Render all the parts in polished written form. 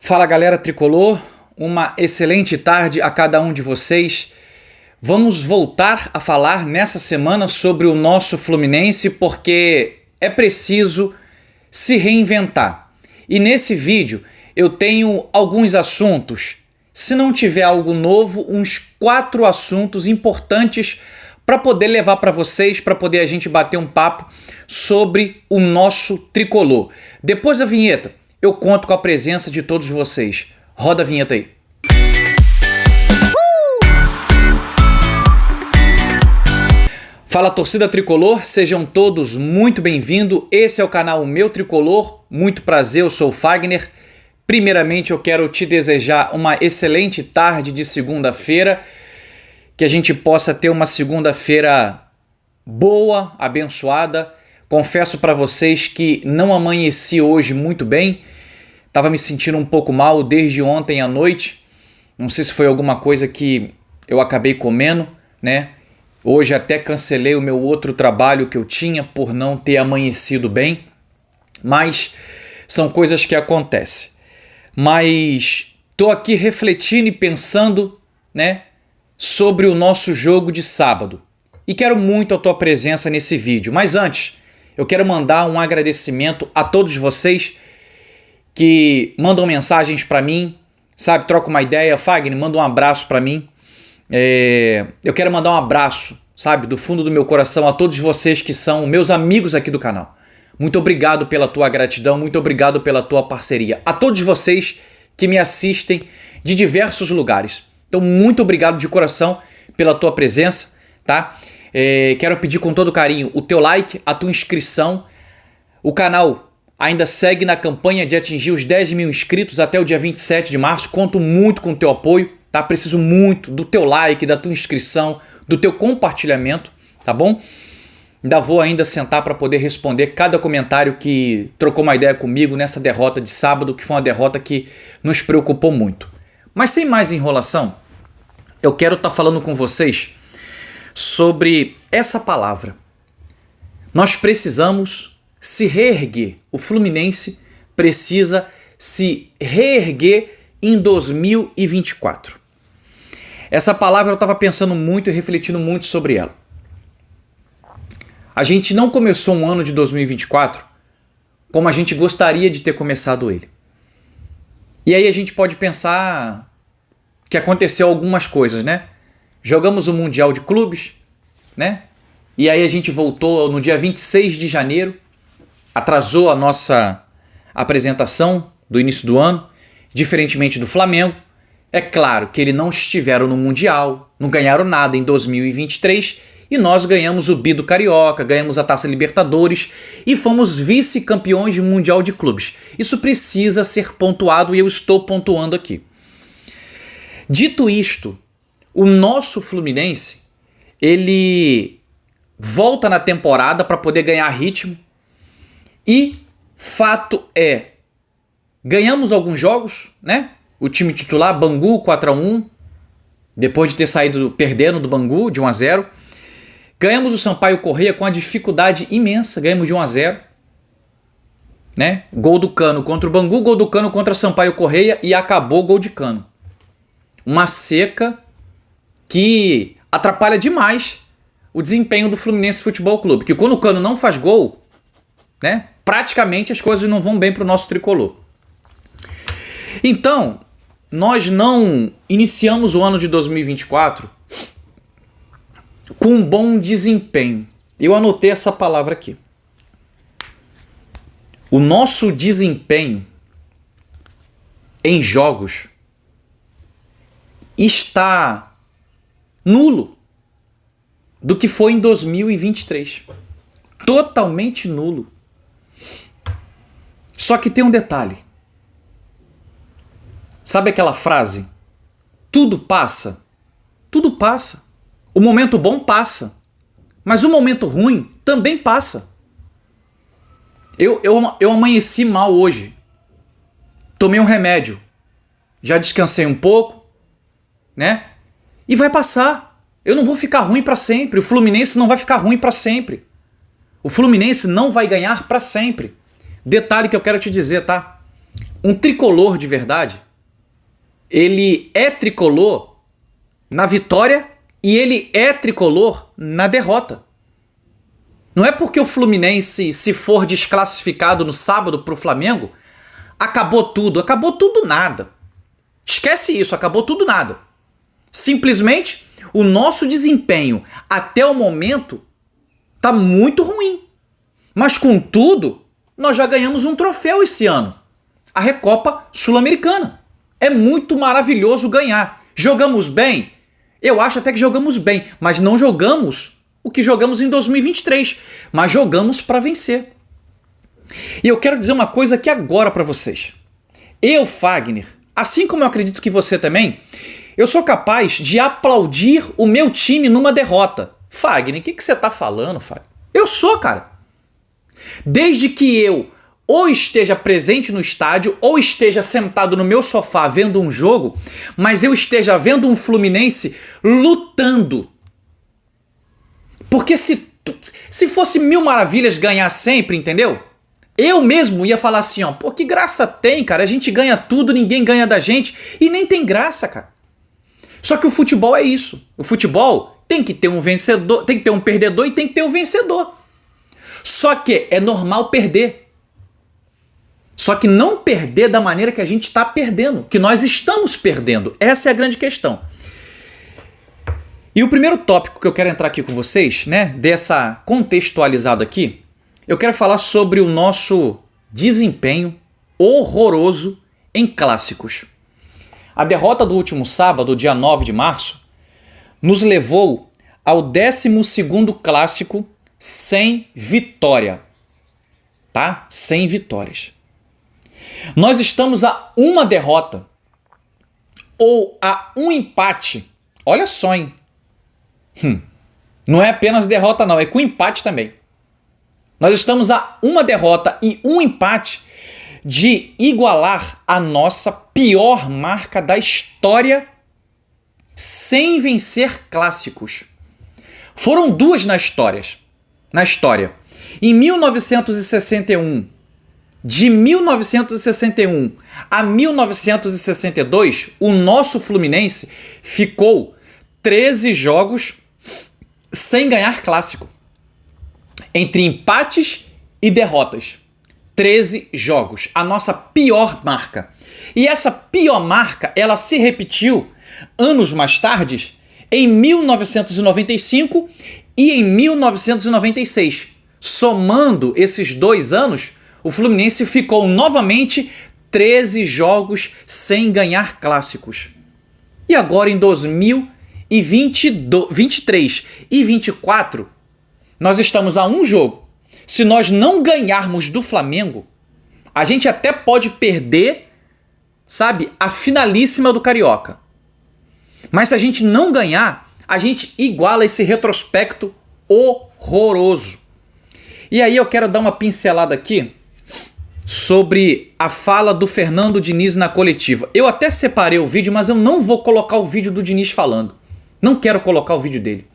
Fala galera tricolor, uma excelente tarde a cada um de vocês. Vamos voltar a falar nessa semana sobre o nosso Fluminense porque é preciso se reinventar. E nesse vídeo eu tenho alguns assuntos, se não tiver algo novo, uns 4 assuntos importantes para poder levar para vocês, para poder a gente bater um papo sobre o nosso tricolor. Depois da vinheta, eu conto com a presença de todos vocês. Roda a vinheta aí. Fala torcida tricolor, sejam todos muito bem-vindos. Esse é o canal Meu Tricolor. Muito prazer, eu sou o Fagner. Primeiramente eu quero te desejar uma excelente tarde de segunda-feira. Que a gente possa ter uma segunda-feira boa, abençoada. Confesso para vocês que não amanheci hoje muito bem. Estava me sentindo um pouco mal desde ontem à noite. Não sei se foi alguma coisa que eu acabei comendo, né? Hoje até cancelei o meu outro trabalho que eu tinha por não ter amanhecido bem. Mas são coisas que acontecem. Mas estou aqui refletindo e pensando, né, sobre o nosso jogo de sábado. E quero muito a tua presença nesse vídeo. Mas antes, eu quero mandar um agradecimento a todos vocês que mandam mensagens para mim, sabe? Troca uma ideia. Fagner, manda um abraço para mim. Eu quero mandar um abraço, sabe? Do fundo do meu coração a todos vocês que são meus amigos aqui do canal. Muito obrigado pela tua gratidão, muito obrigado pela tua parceria. A todos vocês que me assistem de diversos lugares. Então, muito obrigado de coração pela tua presença, tá? Quero pedir com todo carinho o teu like, a tua inscrição. O canal ainda segue na campanha de atingir os 10 mil inscritos até o dia 27 de março. Conto muito com o teu apoio, tá? Preciso muito do teu like, da tua inscrição, do teu compartilhamento, tá bom? Ainda vou sentar para poder responder cada comentário que trocou uma ideia comigo nessa derrota de sábado, que foi uma derrota que nos preocupou muito. Mas sem mais enrolação, eu quero estar falando com vocês sobre essa palavra. Nós precisamos se reerguer. O Fluminense precisa se reerguer em 2024. Essa palavra eu estava pensando muito e refletindo muito sobre ela. A gente não começou um ano de 2024 como a gente gostaria de ter começado ele. E aí a gente pode pensar que aconteceu algumas coisas, né? Jogamos o Mundial de Clubes, né? E aí a gente voltou no dia 26 de janeiro, atrasou a nossa apresentação do início do ano, diferentemente do Flamengo. É claro que eles não estiveram no Mundial, não ganharam nada em 2023 e nós ganhamos o Bi do Carioca, ganhamos a Taça Libertadores e fomos vice-campeões de Mundial de Clubes. Isso precisa ser pontuado e eu estou pontuando aqui. Dito isto, o nosso Fluminense, ele volta na temporada para poder ganhar ritmo e fato é, ganhamos alguns jogos, né? O time titular, Bangu 4-1, depois de ter saído perdendo do Bangu de 1-0. Ganhamos o Sampaio Corrêa com uma dificuldade imensa, ganhamos de 1-0. Né? Gol do Cano contra o Bangu, gol do Cano contra o Sampaio Corrêa e acabou gol de Cano. Uma seca que atrapalha demais o desempenho do Fluminense Futebol Clube. Que quando o Cano não faz gol, né, praticamente as coisas não vão bem para o nosso tricolor. Então, nós não iniciamos o ano de 2024 com um bom desempenho. Eu anotei essa palavra aqui. O nosso desempenho em jogos está nulo do que foi em 2023. Totalmente nulo. Só que tem um detalhe. Sabe aquela frase? Tudo passa. Tudo passa. O momento bom passa. Mas o momento ruim também passa. Eu amanheci mal hoje. Tomei um remédio. Já descansei um pouco, né? E vai passar. Eu não vou ficar ruim para sempre. O Fluminense não vai ficar ruim para sempre. O Fluminense não vai ganhar para sempre. Detalhe que eu quero te dizer, tá? Um tricolor de verdade, ele é tricolor na vitória e ele é tricolor na derrota. Não é porque o Fluminense, se for desclassificado no sábado para o Flamengo, acabou tudo nada. Esquece isso, acabou tudo nada. Simplesmente o nosso desempenho até o momento está muito ruim. Mas contudo, nós já ganhamos um troféu esse ano. A Recopa Sul-Americana. É muito maravilhoso ganhar. Jogamos bem? Eu acho até que jogamos bem, mas não jogamos o que jogamos em 2023, mas jogamos para vencer. E eu quero dizer uma coisa aqui agora para vocês. Eu, Fagner, assim como eu acredito que você também, eu sou capaz de aplaudir o meu time numa derrota. Fagner, o que você tá falando, Fagner? Eu sou, cara. Desde que eu ou esteja presente no estádio, ou esteja sentado no meu sofá vendo um jogo, mas eu esteja vendo um Fluminense lutando. Porque se fosse mil maravilhas ganhar sempre, entendeu? Eu mesmo ia falar assim, ó, pô, que graça tem, cara? A gente ganha tudo, ninguém ganha da gente. E nem tem graça, cara. Só que o futebol é isso. O futebol tem que ter um vencedor, tem que ter um perdedor e tem que ter um vencedor. Só que é normal perder. Só que não perder da maneira que a gente está perdendo, que nós estamos perdendo. Essa é a grande questão. E o primeiro tópico que eu quero entrar aqui com vocês, né, dessa contextualizada aqui, eu quero falar sobre o nosso desempenho horroroso em clássicos. A derrota do último sábado, dia 9 de março, nos levou ao 12º clássico sem vitória, tá? Sem vitórias. Nós estamos a uma derrota ou a um empate. Olha só, hein? Não é apenas derrota não, é com empate também. Nós estamos a uma derrota e um empate de igualar a nossa pior marca da história sem vencer clássicos. Foram duas na história. Em 1961, de 1961 a 1962, o nosso Fluminense ficou 13 jogos sem ganhar clássico. Entre empates e derrotas. 13 jogos. A nossa pior marca. E essa pior marca, ela se repetiu anos mais tarde, em 1995 e em 1996. Somando esses 2 anos, o Fluminense ficou novamente 13 jogos sem ganhar clássicos. E agora em 2023 e 2024, nós estamos a um jogo. Se nós não ganharmos do Flamengo, a gente até pode perder, sabe, a finalíssima do Carioca. Mas se a gente não ganhar, a gente iguala esse retrospecto horroroso. E aí eu quero dar uma pincelada aqui sobre a fala do Fernando Diniz na coletiva. Eu até separei o vídeo, mas eu não vou colocar o vídeo do Diniz falando. Não quero colocar o vídeo dele.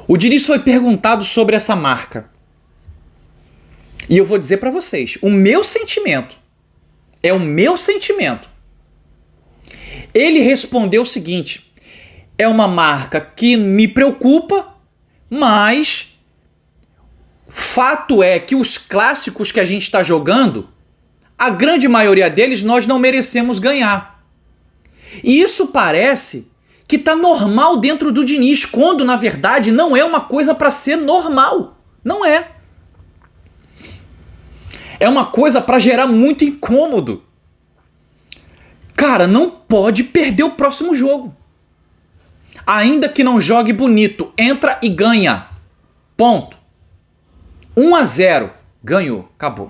O Diniz foi perguntado sobre essa marca. E eu vou dizer para vocês, o meu sentimento. Ele respondeu o seguinte: é uma marca que me preocupa, mas fato é que os clássicos que a gente está jogando, a grande maioria deles nós não merecemos ganhar. E isso parece que tá normal dentro do Diniz, quando na verdade não é uma coisa para ser normal. Não é. É uma coisa para gerar muito incômodo. Cara, não pode perder o próximo jogo. Ainda que não jogue bonito, entra e ganha. Ponto. 1-0, ganhou, acabou.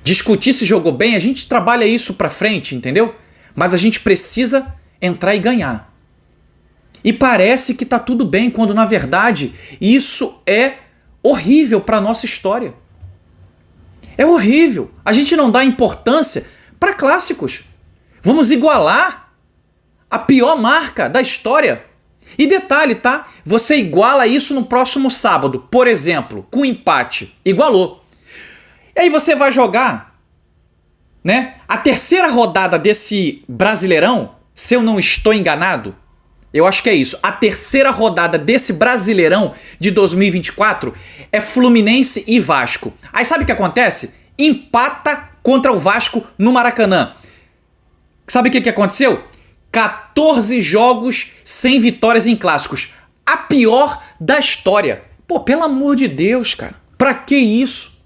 Discutir se jogou bem, a gente trabalha isso pra frente, entendeu? Mas a gente precisa entrar e ganhar. E parece que tá tudo bem, quando na verdade isso é horrível pra nossa história. É horrível. A gente não dá importância para clássicos. Vamos igualar a pior marca da história. E detalhe, tá? Você iguala isso no próximo sábado, por exemplo, com empate. Igualou. E aí você vai jogar né? A terceira rodada desse Brasileirão, se eu não estou enganado, eu acho que é isso. A terceira rodada desse Brasileirão de 2024 é Fluminense e Vasco. Aí sabe o que acontece? Empata contra o Vasco no Maracanã. Sabe o que aconteceu? 14 jogos sem vitórias em clássicos. A pior da história. Pô, pelo amor de Deus, cara. Pra que isso?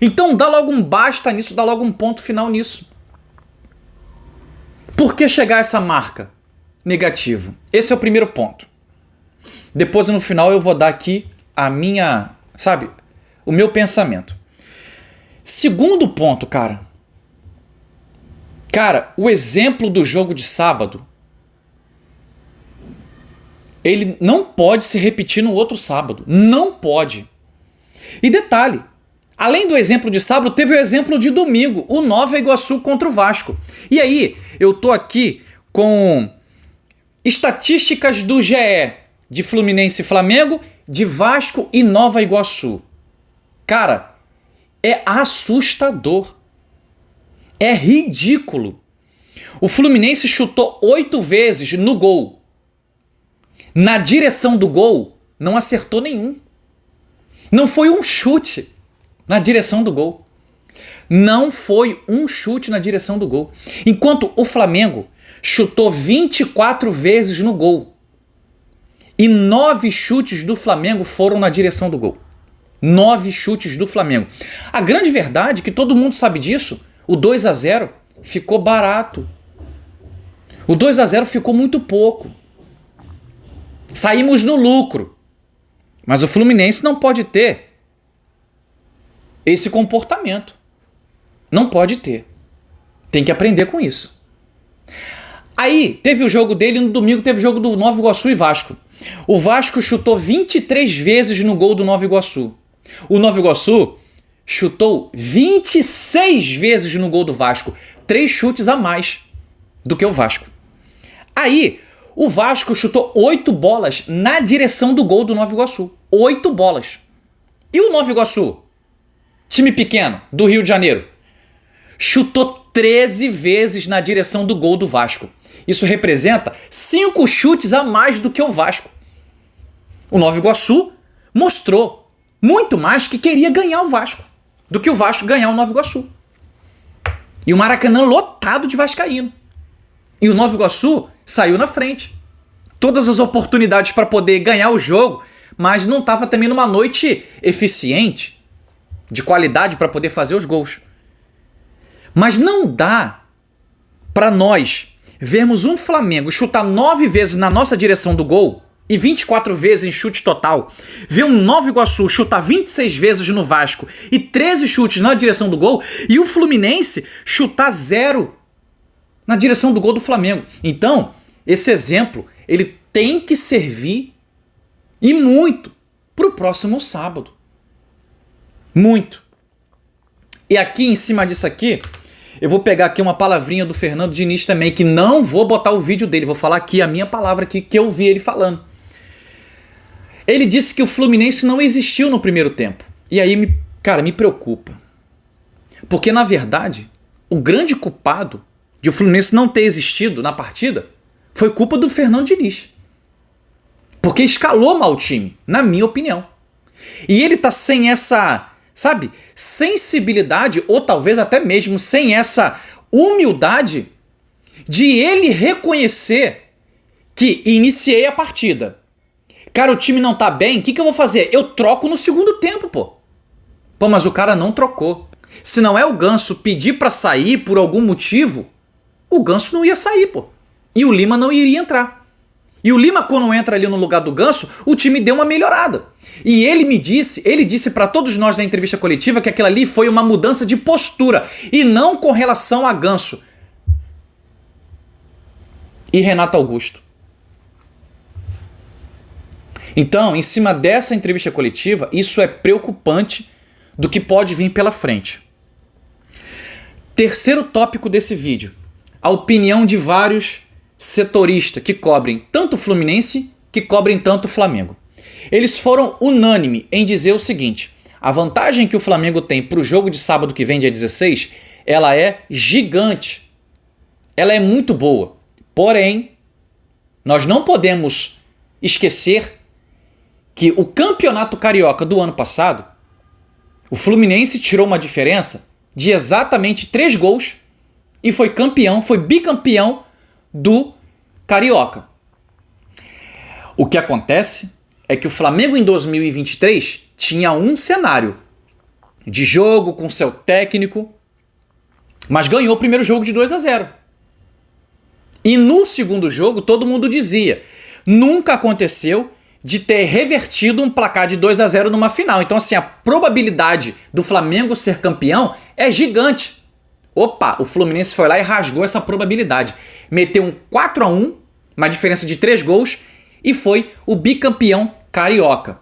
Então dá logo um basta nisso, dá logo um ponto final nisso. Por que chegar a essa marca? Negativo. Esse é o primeiro ponto. Depois no final eu vou dar aqui a minha, sabe, o meu pensamento. Segundo ponto, cara. Cara, o exemplo do jogo de sábado, ele não pode se repetir no outro sábado. Não pode. E detalhe, além do exemplo de sábado, teve o exemplo de domingo, o Nova Iguaçu contra o Vasco. E aí, eu tô aqui com estatísticas do GE, de Fluminense e Flamengo, de Vasco e Nova Iguaçu. Cara, é assustador. É ridículo. O Fluminense chutou 8 vezes no gol. Na direção do gol, não acertou nenhum. Não foi um chute na direção do gol. Não foi um chute na direção do gol. Enquanto o Flamengo chutou 24 vezes no gol. E 9 chutes do Flamengo foram na direção do gol. 9 chutes do Flamengo. A grande verdade é que todo mundo sabe disso. O 2-0 ficou barato. O 2-0 ficou muito pouco. Saímos no lucro. Mas o Fluminense não pode ter esse comportamento. Não pode ter. Tem que aprender com isso. Aí, teve o jogo dele, no domingo teve o jogo do Nova Iguaçu e Vasco. O Vasco chutou 23 vezes no gol do Nova Iguaçu. O Nova Iguaçu chutou 26 vezes no gol do Vasco. 3 chutes a mais do que o Vasco. Aí, o Vasco chutou 8 bolas na direção do gol do Nova Iguaçu. 8 bolas. E o Nova Iguaçu, time pequeno do Rio de Janeiro, chutou 13 vezes na direção do gol do Vasco. Isso representa 5 chutes a mais do que o Vasco. O Nova Iguaçu mostrou muito mais que queria ganhar o Vasco do que o Vasco ganhar o Nova Iguaçu. E o Maracanã lotado de vascaíno. E o Nova Iguaçu saiu na frente. Todas as oportunidades para poder ganhar o jogo, mas não estava também numa noite eficiente, de qualidade para poder fazer os gols. Mas não dá para nós vermos um Flamengo chutar 9 vezes na nossa direção do gol e 24 vezes em chute total, ver um Nova Iguaçu chutar 26 vezes no Vasco e 13 chutes na direção do gol e o Fluminense chutar 0 na direção do gol do Flamengo. Então, esse exemplo, ele tem que servir e muito para o próximo sábado. Muito. E aqui, em cima disso aqui, eu vou pegar aqui uma palavrinha do Fernando Diniz também, que não vou botar o vídeo dele, vou falar aqui a minha palavra aqui, que eu vi ele falando. Ele disse que o Fluminense não existiu no primeiro tempo. E aí, me preocupa. Porque, na verdade, o grande culpado de o Fluminense não ter existido na partida foi culpa do Fernando Diniz. Porque escalou mal o time, na minha opinião. E ele tá sem essa, sabe, sensibilidade, ou talvez até mesmo sem essa humildade de ele reconhecer que iniciei a partida. Cara, o time não tá bem, o que eu vou fazer? Eu troco no segundo tempo, pô. Pô, mas o cara não trocou. Se não é o Ganso pedir pra sair por algum motivo, o Ganso não ia sair, pô. E o Lima não iria entrar. E o Lima, quando entra ali no lugar do Ganso, o time deu uma melhorada. E ele disse para todos nós na entrevista coletiva que aquilo ali foi uma mudança de postura e não com relação a Ganso e Renato Augusto. Então, em cima dessa entrevista coletiva, isso é preocupante do que pode vir pela frente. Terceiro tópico desse vídeo, a opinião de vários setoristas que cobrem tanto o Fluminense, que cobrem tanto o Flamengo. Eles foram unânimes em dizer o seguinte: a vantagem que o Flamengo tem para o jogo de sábado que vem, dia 16, ela é gigante. Ela é muito boa. Porém, nós não podemos esquecer que o Campeonato Carioca do ano passado, o Fluminense tirou uma diferença de exatamente 3 gols e foi campeão, foi bicampeão do Carioca. O que acontece é que o Flamengo em 2023 tinha um cenário de jogo com seu técnico, mas ganhou o primeiro jogo de 2-0. E no segundo jogo todo mundo dizia, nunca aconteceu de ter revertido um placar de 2-0 numa final. Então assim, a probabilidade do Flamengo ser campeão é gigante. Opa, o Fluminense foi lá e rasgou essa probabilidade. Meteu um 4-1, uma diferença de 3 gols, e foi o bicampeão carioca.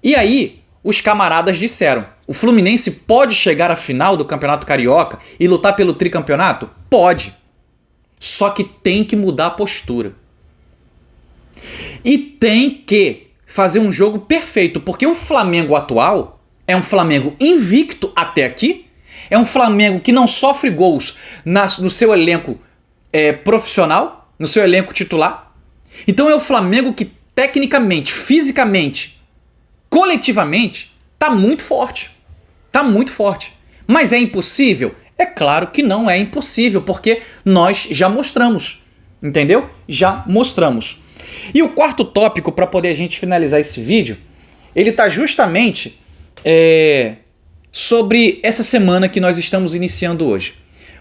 E aí, os camaradas disseram, o Fluminense pode chegar à final do Campeonato Carioca e lutar pelo tricampeonato? Pode. Só que tem que mudar a postura. E tem que fazer um jogo perfeito, porque o Flamengo atual é um Flamengo invicto até aqui, é um Flamengo que não sofre gols no seu elenco profissional, no seu elenco titular. Então é o Flamengo que tecnicamente, fisicamente, coletivamente, tá muito forte. Tá muito forte. Mas é impossível? É claro que não é impossível, porque nós já mostramos. Entendeu? Já mostramos. E o quarto tópico, para poder a gente finalizar esse vídeo, ele tá justamente sobre essa semana que nós estamos iniciando hoje.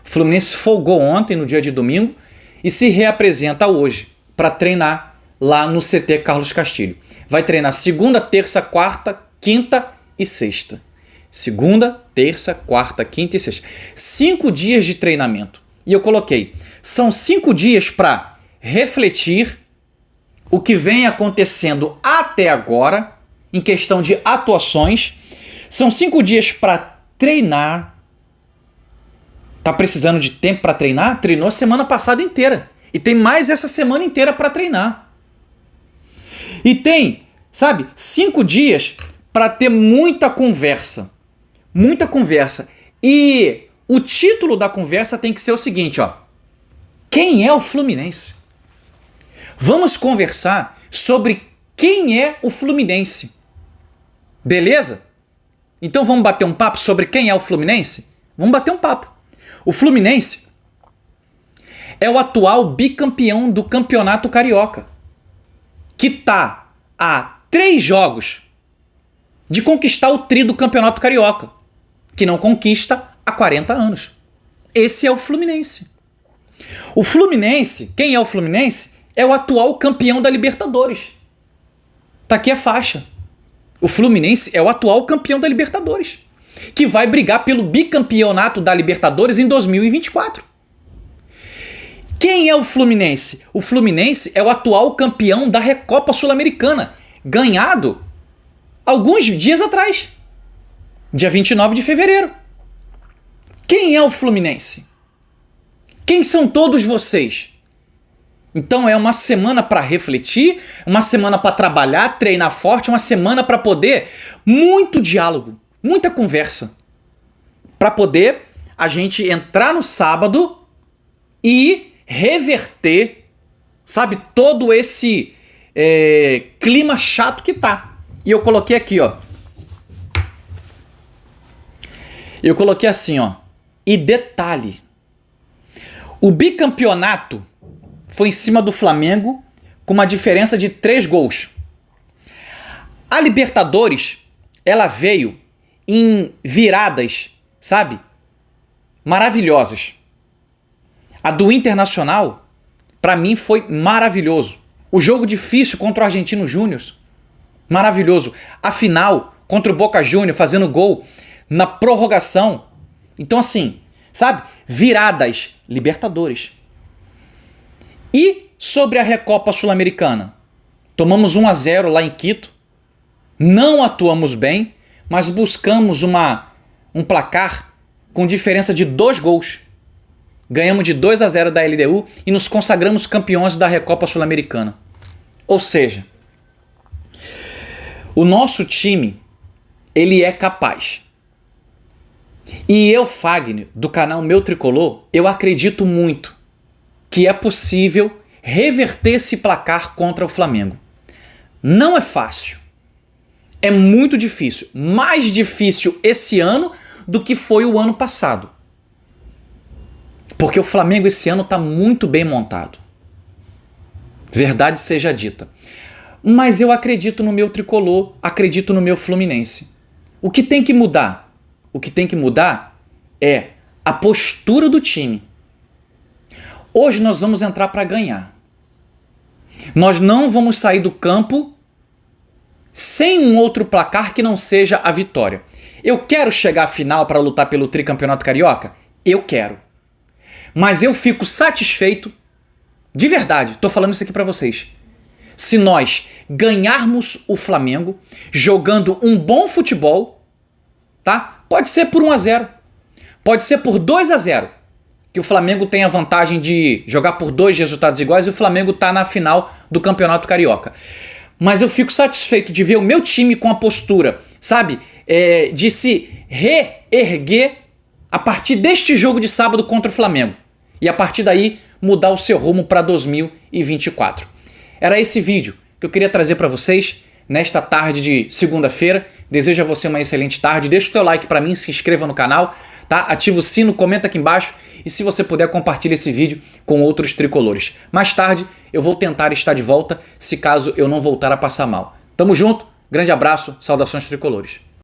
O Fluminense folgou ontem, no dia de domingo, e se reapresenta hoje para treinar lá no CT Carlos Castilho. Vai treinar segunda, terça, quarta, quinta e sexta. Segunda, terça, quarta, quinta e sexta. 5 dias de treinamento. E eu coloquei, são 5 dias para refletir o que vem acontecendo até agora, em questão de atuações. São 5 dias para treinar. Tá precisando de tempo para treinar? Treinou a semana passada inteira. E tem mais essa semana inteira para treinar. E tem, 5 dias para ter muita conversa. Muita conversa. E o título da conversa tem que ser o seguinte, ó. Quem é o Fluminense? Vamos conversar sobre quem é o Fluminense. Beleza? Então vamos bater um papo sobre quem é o Fluminense? Vamos bater um papo. O Fluminense é o atual bicampeão do Campeonato Carioca, que está a 3 jogos de conquistar o tri do Campeonato Carioca, que não conquista há 40 anos. Esse é o Fluminense. O Fluminense, quem é o Fluminense? É o atual campeão da Libertadores. Tá aqui a faixa. O Fluminense é o atual campeão da Libertadores, que vai brigar pelo bicampeonato da Libertadores em 2024. Quem é o Fluminense? O Fluminense é o atual campeão da Recopa Sul-Americana, ganhado alguns dias atrás, dia 29 de fevereiro. Quem é o Fluminense? Quem são todos vocês? Então é uma semana para refletir, uma semana para trabalhar, treinar forte, uma semana para poder muito diálogo, muita conversa, para poder a gente entrar no sábado e reverter, todo esse clima chato que tá. E eu coloquei aqui, ó. Eu coloquei assim, ó. E detalhe, o bicampeonato foi em cima do Flamengo com uma diferença de 3 gols. A Libertadores, ela veio em viradas, maravilhosas. A do Internacional, para mim, foi maravilhoso. O jogo difícil contra o Argentino Júnior, maravilhoso. A final contra o Boca Juniors, fazendo gol na prorrogação. Então assim, viradas, Libertadores. E sobre a Recopa Sul-Americana? Tomamos 1-0 lá em Quito. Não atuamos bem, mas buscamos um placar com diferença de 2 gols. Ganhamos de 2-0 da LDU e nos consagramos campeões da Recopa Sul-Americana. Ou seja, o nosso time, ele é capaz. E eu, Fagner, do canal Meu Tricolor, eu acredito muito que é possível reverter esse placar contra o Flamengo. Não é fácil. É muito difícil. Mais difícil esse ano do que foi o ano passado. Porque o Flamengo esse ano está muito bem montado. Verdade seja dita. Mas eu acredito no meu tricolor, acredito no meu Fluminense. O que tem que mudar? O que tem que mudar é a postura do time. Hoje nós vamos entrar para ganhar. Nós não vamos sair do campo sem um outro placar que não seja a vitória. Eu quero chegar à final para lutar pelo tricampeonato carioca? Eu quero. Mas eu fico satisfeito, de verdade, tô falando isso aqui para vocês, se nós ganharmos o Flamengo jogando um bom futebol, tá? Pode ser por 1-0, pode ser por 2-0, que o Flamengo tem a vantagem de jogar por 2 resultados iguais e o Flamengo tá na final do Campeonato Carioca. Mas eu fico satisfeito de ver o meu time com a postura, sabe? De se reerguer a partir deste jogo de sábado contra o Flamengo. E a partir daí mudar o seu rumo para 2024. Era esse vídeo que eu queria trazer para vocês nesta tarde de segunda-feira. Desejo a você uma excelente tarde. Deixa o teu like para mim, se inscreva no canal, tá? Ativa o sino, comenta aqui embaixo e se você puder compartilha esse vídeo com outros tricolores. Mais tarde eu vou tentar estar de volta se caso eu não voltar a passar mal. Tamo junto, grande abraço, saudações tricolores.